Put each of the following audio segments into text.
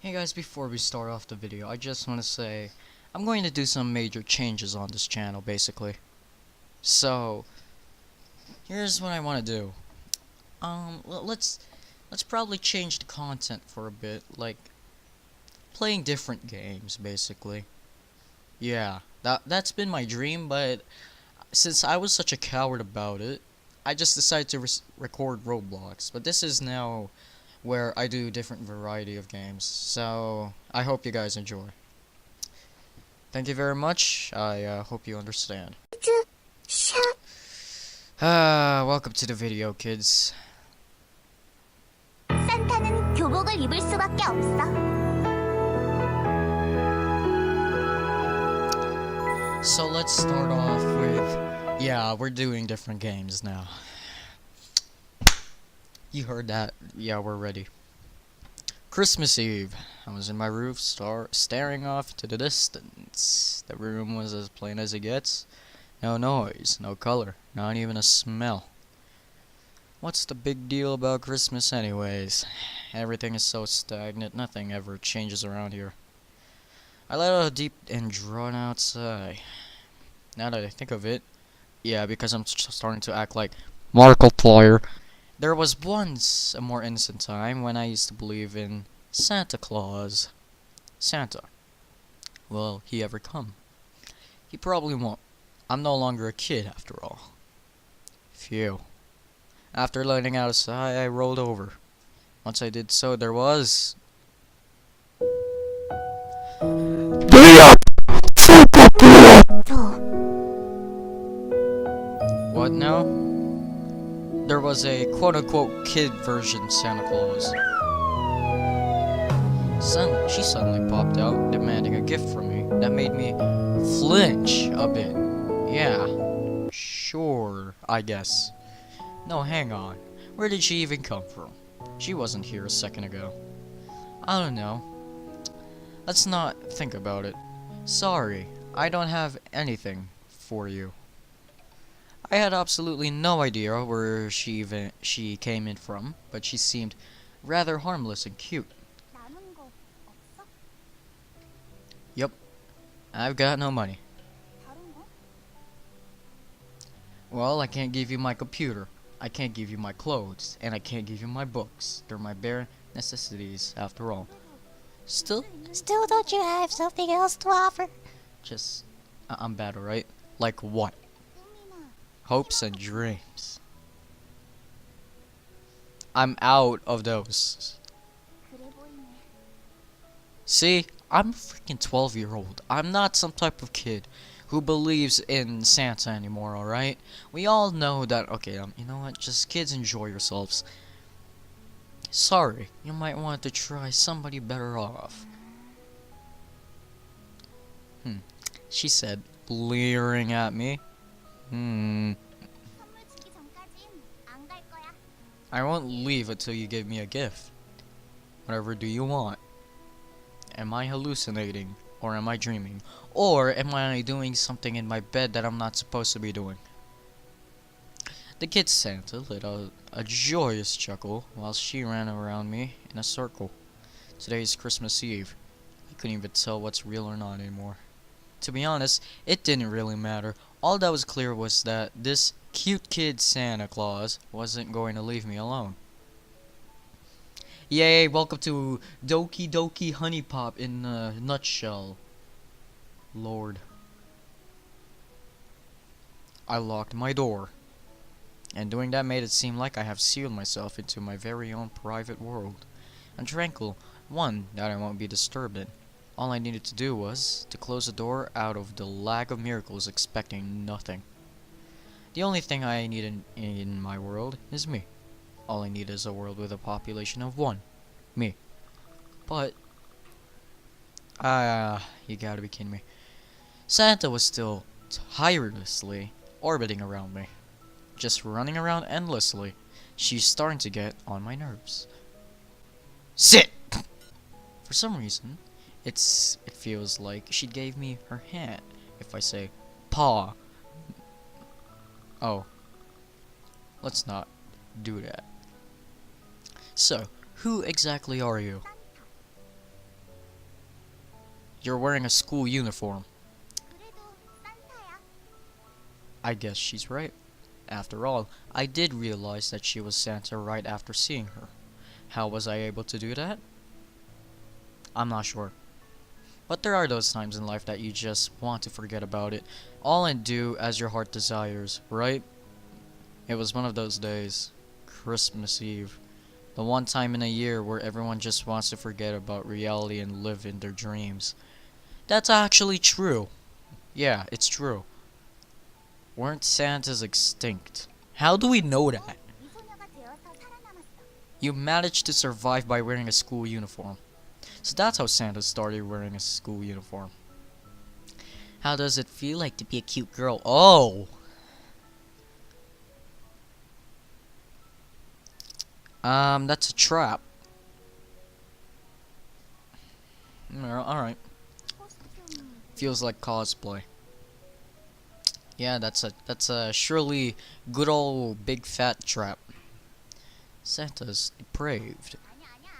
Hey guys, before we start off the video, I just want to say I'm going to do some major changes on this channel, basically. So, here's what I want to do. Let's probably change the content for a bit, like playing different games, basically. Yeah, that's been my dream, but since I was such a coward about it, I just decided to record Roblox. But this is now where I do different variety of games. So I hope you guys enjoy. Thank you very much. I hope you understand. Welcome to the video, kids. 산타는 교복을 입을 수밖에 없어. So let's start off with, yeah, we're doing different games now. You heard that? Yeah, we're ready. Christmas Eve. I was in my room, staring off to the distance. The room was as plain as it gets. No noise, no color, not even a smell. What's the big deal about Christmas anyways? Everything is so stagnant, nothing ever changes around here. I let out a deep and drawn out sigh. Now that I think of it, yeah, because I'm starting to act like Markiplier. There was once a more innocent time when I used to believe in Santa Claus. Santa. Will he ever come? He probably won't. I'm no longer a kid after all. Phew. After letting out a sigh, I rolled over. Once I did so, there was... What now? There was a quote-unquote kid version Santa Claus. She suddenly popped out, demanding a gift from me. That made me flinch a bit. Yeah, sure, I guess. No, hang on. Where did she even come from? She wasn't here a second ago. I don't know. Let's not think about it. Sorry, I don't have anything for you. I had absolutely no idea where she came in from, but she seemed rather harmless and cute. Yep, I've got no money. Well, I can't give you my computer, I can't give you my clothes, and I can't give you my books. They're my bare necessities, after all. Still, don't you have something else to offer? just, I'm bad, alright? Like what? Hopes and dreams. I'm out of those. See, I'm a freaking 12-year-old. I'm not some type of kid who believes in Santa anymore, alright? We all know that, okay, you know what, just kids enjoy yourselves. Sorry, you might want to try somebody better off. She said, leering at me. I won't leave until you give me a gift. Whatever do you want? Am I hallucinating? Or am I dreaming? Or am I doing something in my bed that I'm not supposed to be doing? The kid Santa let out a joyous chuckle while she ran around me in a circle. Today is Christmas Eve. I couldn't even tell what's real or not anymore. To be honest, it didn't really matter. All that was clear was that this cute kid Santa Claus wasn't going to leave me alone. Yay, welcome to Doki Doki Honey Pop in a nutshell. Lord. I locked my door. And doing that made it seem like I have sealed myself into my very own private world. A tranquil one that I won't be disturbed in. All I needed to do was to close the door out of the lag of miracles, expecting nothing. The only thing I need in my world is me. All I need is a world with a population of 1. Me. But, you gotta be kidding me. Santa was still tirelessly orbiting around me. Just running around endlessly. She's starting to get on my nerves. Sit! For some reason, it feels like she gave me her hand if I say paw. Oh. Let's not do that. So, who exactly are you? You're wearing a school uniform. 그래도 산타야. I guess she's right. After all, I did realize that she was Santa right after seeing her. How was I able to do that? I'm not sure. But there are those times in life that you just want to forget about it, all and do as your heart desires, right? It was one of those days, Christmas Eve, the one time in a year where everyone just wants to forget about reality and live in their dreams. That's actually true. Yeah, it's true. Weren't Santas extinct? How do we know that? 미소녀가 되어서 살아남았어. You managed to survive by wearing a school uniform. So that's how Santa started wearing a school uniform. How does it feel like to be a cute girl? Oh! That's a trap. Alright. 코스튬. Feels like cosplay. Yeah, that's a surely good old big fat trap. Santa's depraved. 아니야 아니야.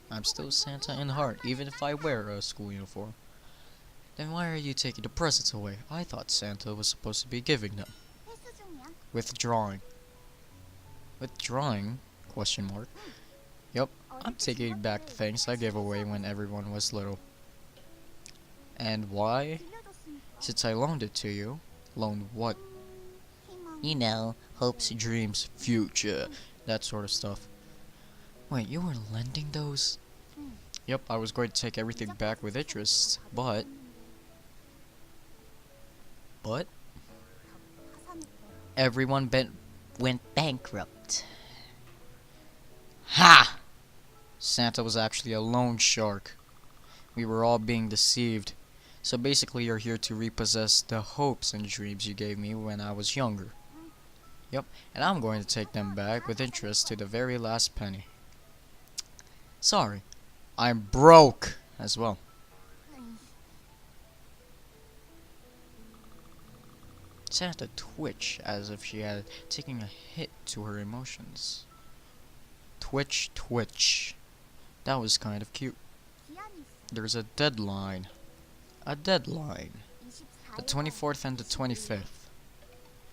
I'm still Santa in heart, even if I wear a school uniform. Then why are you taking the presents away? I thought Santa was supposed to be giving them. 회수 중이야. Withdrawing. Withdrawing? Question mark. Yep, I'm taking back the things I gave away when everyone was little. And why? 빌려줬으니까. Since I loaned it to you. Loaned what? 희망. You know, hopes, dreams, future, that sort of stuff. Wait, you were lending those? 응. Yep, I was going to take everything back with interest, but... 파산했어. Everyone went bankrupt. Ha! Santa was actually a loan shark. We were all being deceived. So basically you're here to repossess the hopes and dreams you gave me when I was younger. Yep, and I'm going to take them back with interest to the very last penny. Sorry, I'm broke as well. Santa twitched as if she had taken a hit to her emotions. Twitch, twitch. That was kind of cute. 기한이 있어. There's a deadline. A deadline. 24일. The 24th and the 25th.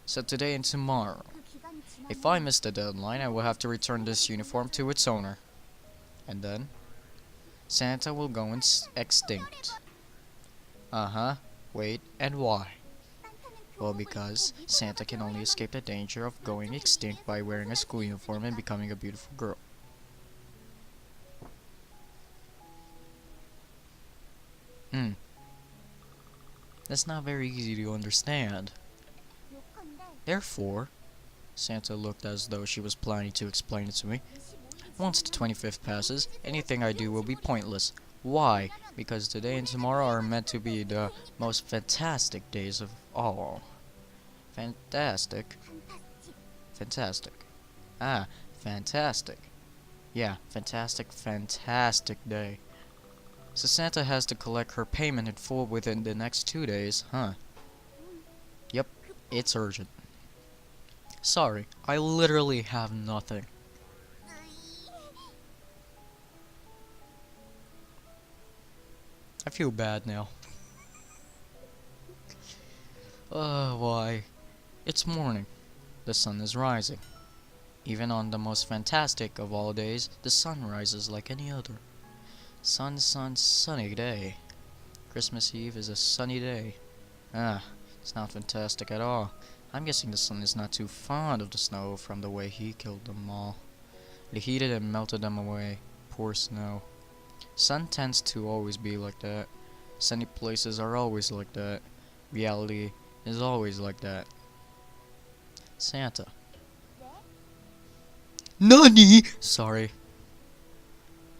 So today and tomorrow. 그 기간이 지나면 If I miss the deadline, I will have to return this uniform to its owner. And then, Santa will go extinct. Uh-huh. Wait, and why? Well, because Santa can only escape the danger of going extinct by wearing a school uniform and becoming a beautiful girl. That's not very easy to understand. 요컨대 Therefore, Santa looked as though she was planning to explain it to me. 25일 Once the 25th passes, anything I do will be pointless. Why? Because today and tomorrow are meant to be the most fantastic days of all. Fantastic? 판타스틱. Fantastic. Ah, fantastic. Yeah, fantastic day. So Santa has to collect her payment in full within the next 2 days, huh? Yep, it's urgent. Sorry, I literally have nothing. I feel bad now. Why? It's morning. The sun is rising. Even on the most fantastic of all days, the sun rises like any other. Sunny day. Christmas Eve is a sunny day. Ah, it's not fantastic at all. I'm guessing the sun is not too fond of the snow from the way he killed them all. He heated and melted them away. Poor snow. Sun tends to always be like that. Sunny places are always like that. Reality is always like that. Santa. Nani? Sorry.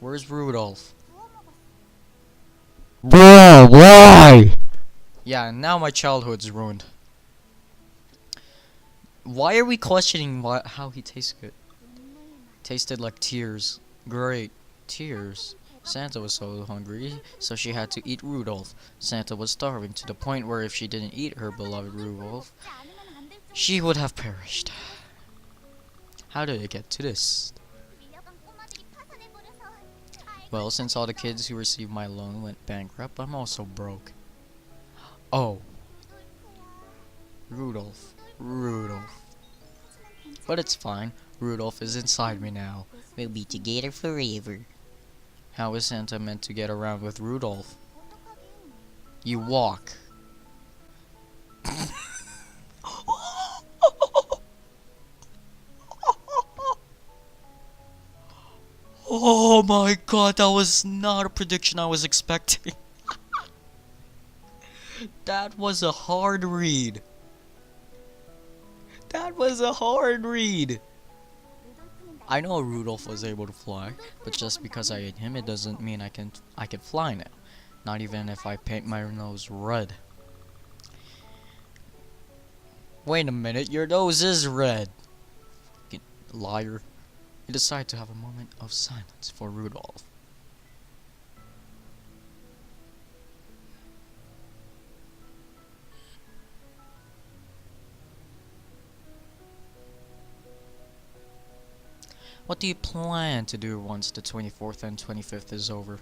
Where's Rudolph? 구워 먹었어. Bruh, why? Yeah, now my childhood's ruined. Why are we questioning how he tastes good? 눈물만. Tasted like tears. Great. Tears. Santa was so hungry, so she had to eat Rudolph. Santa was starving to the point where if she didn't eat her beloved Rudolph, 먹지 않으면 안 될 정도로 she would have perished. How did it get to this? 밀려간 꼬마들이 파산해버려서 Well, since all the kids who received my loan went bankrupt, I'm also broke. Oh, Rudolph. Rudolph. But it's fine. Rudolph is inside me now. We'll be together forever. How is Santa meant to get around with Rudolph? You walk. Oh my god, that was not a prediction I was expecting. That was a hard read. That was a hard read. I know Rudolph was able to fly, but just because I ate him, it doesn't mean I can fly now. Not even if I paint my nose red. Wait a minute, your nose is red. You liar. You decide to have a moment of silence for Rudolph. What do you plan to do once the 24th and 25th is over?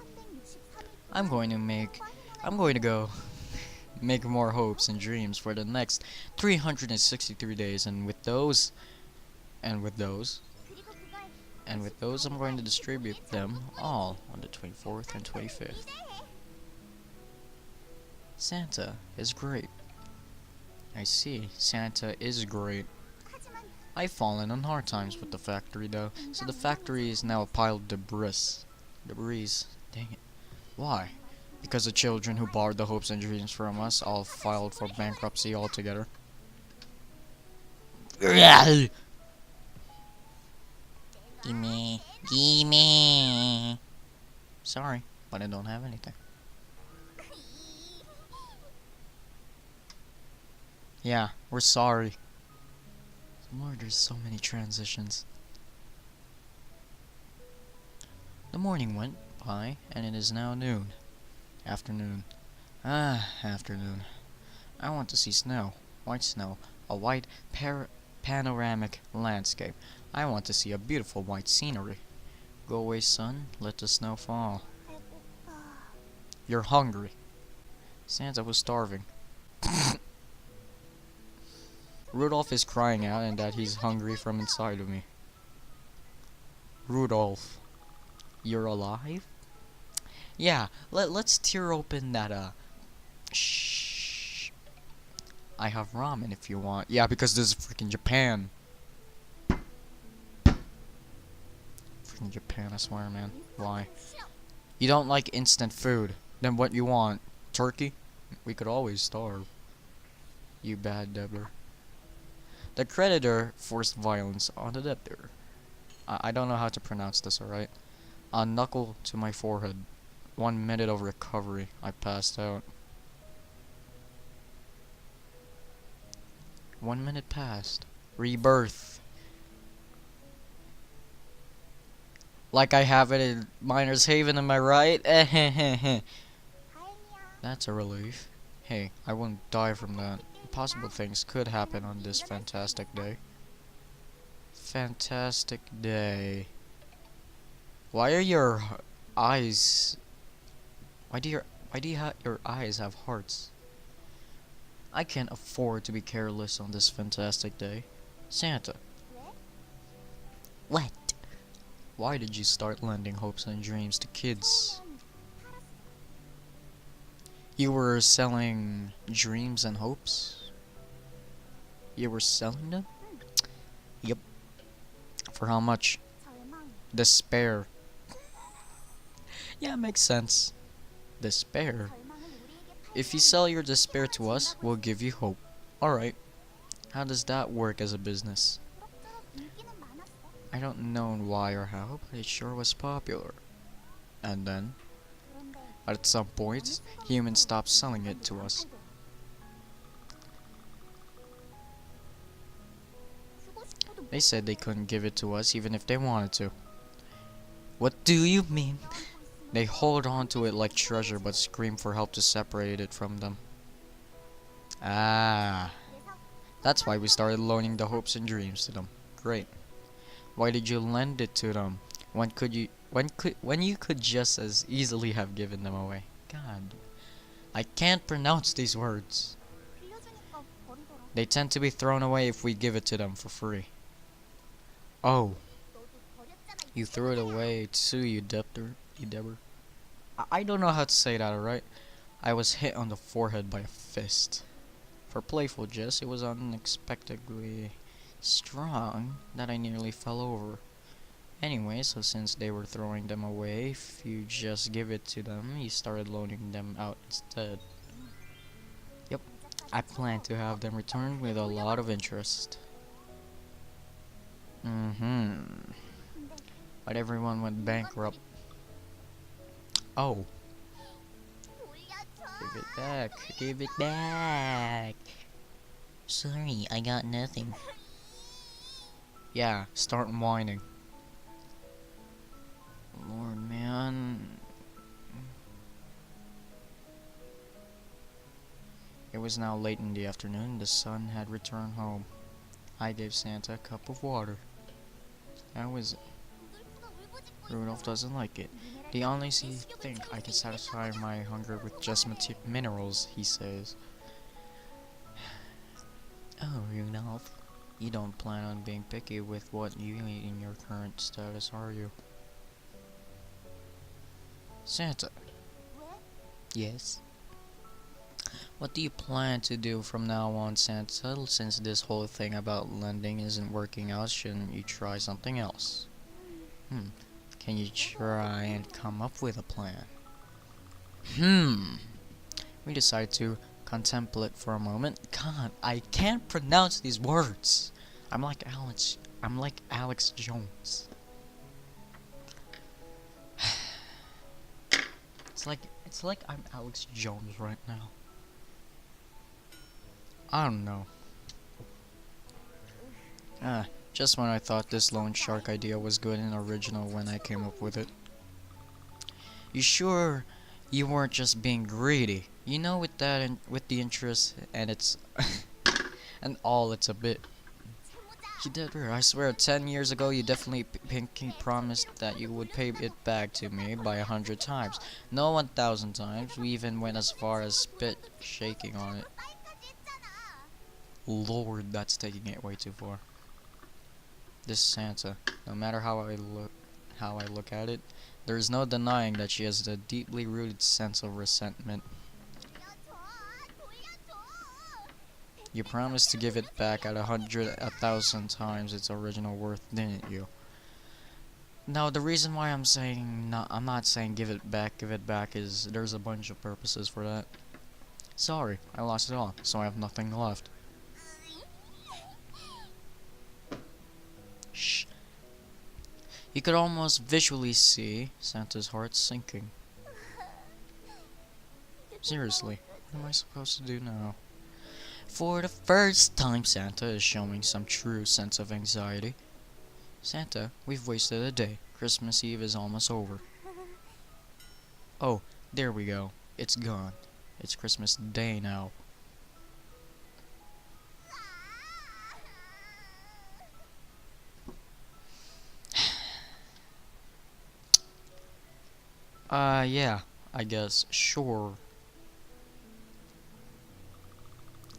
I'm going to go make more hopes and dreams for the next 363 days, and with those, and with those, I'm going to distribute them all on the 24th and 25th. Santa is great. I see, Santa is great. I've fallen on hard times with the factory though, so the factory is now a pile of debris. Dang it. Why? Because the children who borrowed the hopes and dreams from us all filed for bankruptcy altogether. Gimme. Gimme. Sorry, but I don't have anything. Yeah, we're sorry. Lord, there's so many transitions. The morning went by, and it is now noon. Afternoon. Afternoon. I want to see snow. White snow. A white panoramic landscape. I want to see a beautiful white scenery. Go away, sun. Let the snow fall. You're hungry. Santa was starving. Rudolph is crying out and that he's hungry from inside of me. Rudolph, you're alive? Yeah, let's tear open that, shh. I have ramen if you want. Yeah, because this is freaking Japan. Freaking Japan, I swear, man. Why? You don't like instant food. Then what you want? Turkey? We could always starve. You bad debtor. The creditor forced violence on the debtor. I don't know how to pronounce this, alright? A knuckle to my forehead. 1 minute of recovery. I passed out. 1 minute passed. Rebirth. Like I have it in Miner's Haven, am I right? That's a relief. Hey, I won't die from that. Possible things could happen on this fantastic day. Fantastic day. Why are your eyes? Why do your eyes have hearts? I can't afford to be careless on this fantastic day. Santa. What? Why did you start lending hopes and dreams to kids? You were selling dreams and hopes? You were selling them? Yep. For how much? Despair. Yeah, makes sense. Despair. If you sell your despair to us, we'll give you hope. Alright. How does that work as a business? I don't know why or how, but it sure was popular. And then, at some point, humans stopped selling it to us. They said they couldn't give it to us even if they wanted to. What do you mean? They hold on to it like treasure but scream for help to separate it from them. Ah. That's why we started loaning the hopes and dreams to them. Great. Why did you lend it to them? when you could just as easily have given them away. God, I can't pronounce these words. 빌려주니까 버리더라. They tend to be thrown away if we give it to them for free. Oh, 너도 버렸잖아. you threw it away too, you debtor. You debtor. I don't know how to say that, alright? I was hit on the forehead by a fist. For playful jest, it was unexpectedly strong that I nearly fell over. Anyway, so since they were throwing them away, if you just give it to them, he started loaning them out instead. Yep, I plan to have them returned with a lot of interest. 근데 But everyone went bankrupt. Oh, 돌려줘. give it back. Give it back. Sorry, I got nothing. Yeah, start whining. Lord, man. It was now late in the afternoon. The sun had returned home. I gave Santa a cup of water. How is it? 루돌프가 울부짖고 Rudolph doesn't like it. 미네랄 They honestly 내시경을 think I can 채울 수 satisfy 있겠냐고. my hunger with just minerals, he says. Oh, Rudolph, you don't plan on being picky with what you eat in your current status, are you? Santa. 왜? Yes. What do you plan to do from now on, Santa? Since this whole thing about lending isn't working out, shouldn't you try something else? Can you try and come up with a plan? We decide to contemplate for a moment. God, I can't pronounce these words. I'm like Alex Jones. It's like I'm Alex Jones right now. I don't know. Just when I thought this loan shark idea was good and original when I came up with it. You sure you weren't just being greedy? You know, with that and with the interest and it's and all, it's a bit. You did right. I swear, 10 years ago, you definitely pinky promised that you would pay it back to me by 100 times. No, 1,000 times. We even went as far as spit shaking on it. 사인까지 했잖아. Lord, that's taking it way too far. This Santa, no matter how I look at it, there is no denying that she has a deeply rooted sense of resentment. 돌려줘. You promised to give it back at 1,000 times its original worth, didn't you? Now, the reason why I'm not saying give it back is there's a bunch of purposes for that. Sorry, I lost it all, so I have nothing left. Shh. You could almost visually see Santa's heart sinking. Seriously, what am I supposed to do now? For the first time, Santa is showing some true sense of anxiety. Santa, we've wasted a day. Christmas Eve is almost over. Oh, there we go. It's gone. It's Christmas Day now. Yeah, I guess, sure.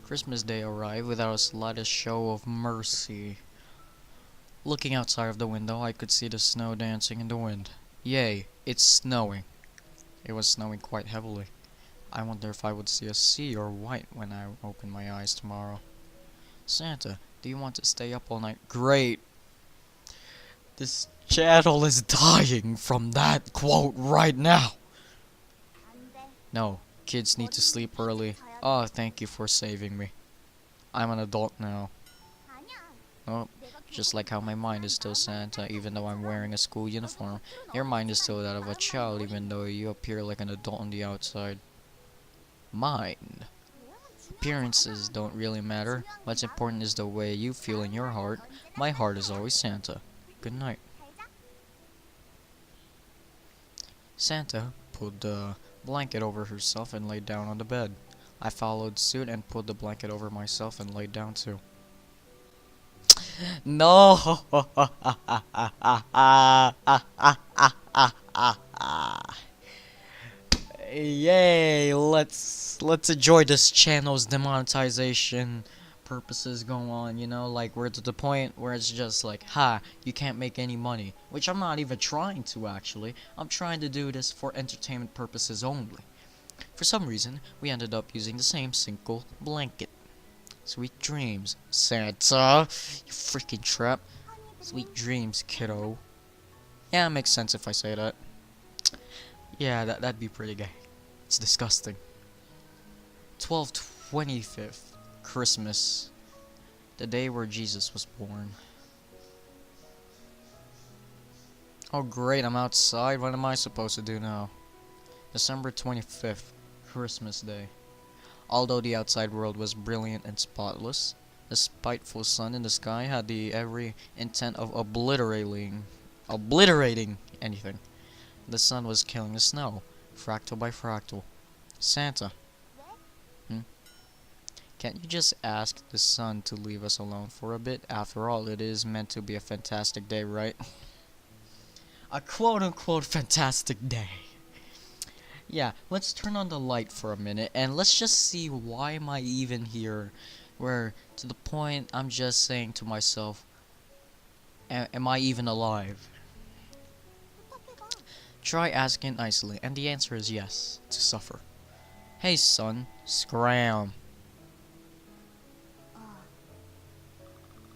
Christmas Day arrived without a slightest show of mercy. Looking outside of the window, I could see the snow dancing in the wind. Yay, it's snowing. It was snowing quite heavily. I wonder if I would see a sea or white when I open my eyes tomorrow. Santa, do you want to stay up all night? Great! This channel is dying from that quote right now! 안 돼. No, kids need to sleep early. Oh, thank you for saving me. I'm an adult now. 아니야. Oh, just like how my mind is still Santa even though I'm wearing a school uniform. Your mind is still that of a child even though you appear like an adult on the outside. Mind. Appearances don't really matter. What's important is the way you feel in your heart. My heart is always Santa. Good night. 잘 자. Santa pulled the blanket over herself and laid down on the bed. I followed suit and pulled the blanket over myself and laid down too. No! ah, ah, ah. Yay! Let's enjoy this channel's demonetization purposes go on. You know, like we're to the point where it's just like, ha, you can't make any money. Which I'm not even trying to actually. I'm trying to do this for entertainment purposes only. For some reason, we ended up using the same single blanket. Sweet dreams, Santa. You freaking trap. Sweet dreams, kiddo. Yeah, it makes sense if I say that. Yeah, that'd be pretty gay. It's disgusting. 12/25th, Christmas. The day where Jesus was born. Oh great, I'm outside. What am I supposed to do now? December 25th, Christmas Day. Although the outside world was brilliant and spotless, the spiteful sun in the sky had the every intent of obliterating anything. The sun was killing the snow, fractal by fractal. Santa, can't you just ask the sun to leave us alone for a bit? After all, it is meant to be a fantastic day, right? A quote-unquote fantastic day. Yeah, let's turn on the light for a minute and let's just see why am I even here. Where to the point I'm just saying to myself, am I even alive? Try asking nicely, and the answer is yes, to suffer. Hey son, scram.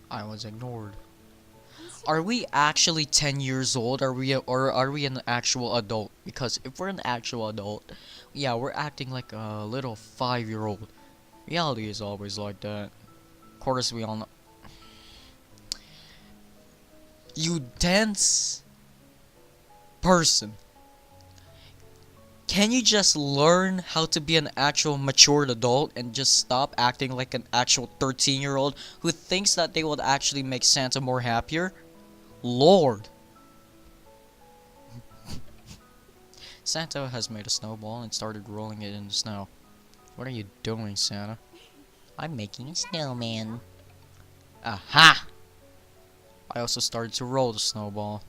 I was ignored. Are we actually 10 years old? Or are we an actual adult? Because if we're an actual adult, yeah, we're acting like a little 5-year-old. Reality is always like that. Of course, we all know. You dense person. Can you just learn how to be an actual matured adult and just stop acting like an actual 13-year-old who thinks that they would actually make Santa more happier? Lord. Santa has made a snowball and started rolling it in the snow. What are you doing, Santa? I'm making a snowman. Aha! I also started to roll the snowball.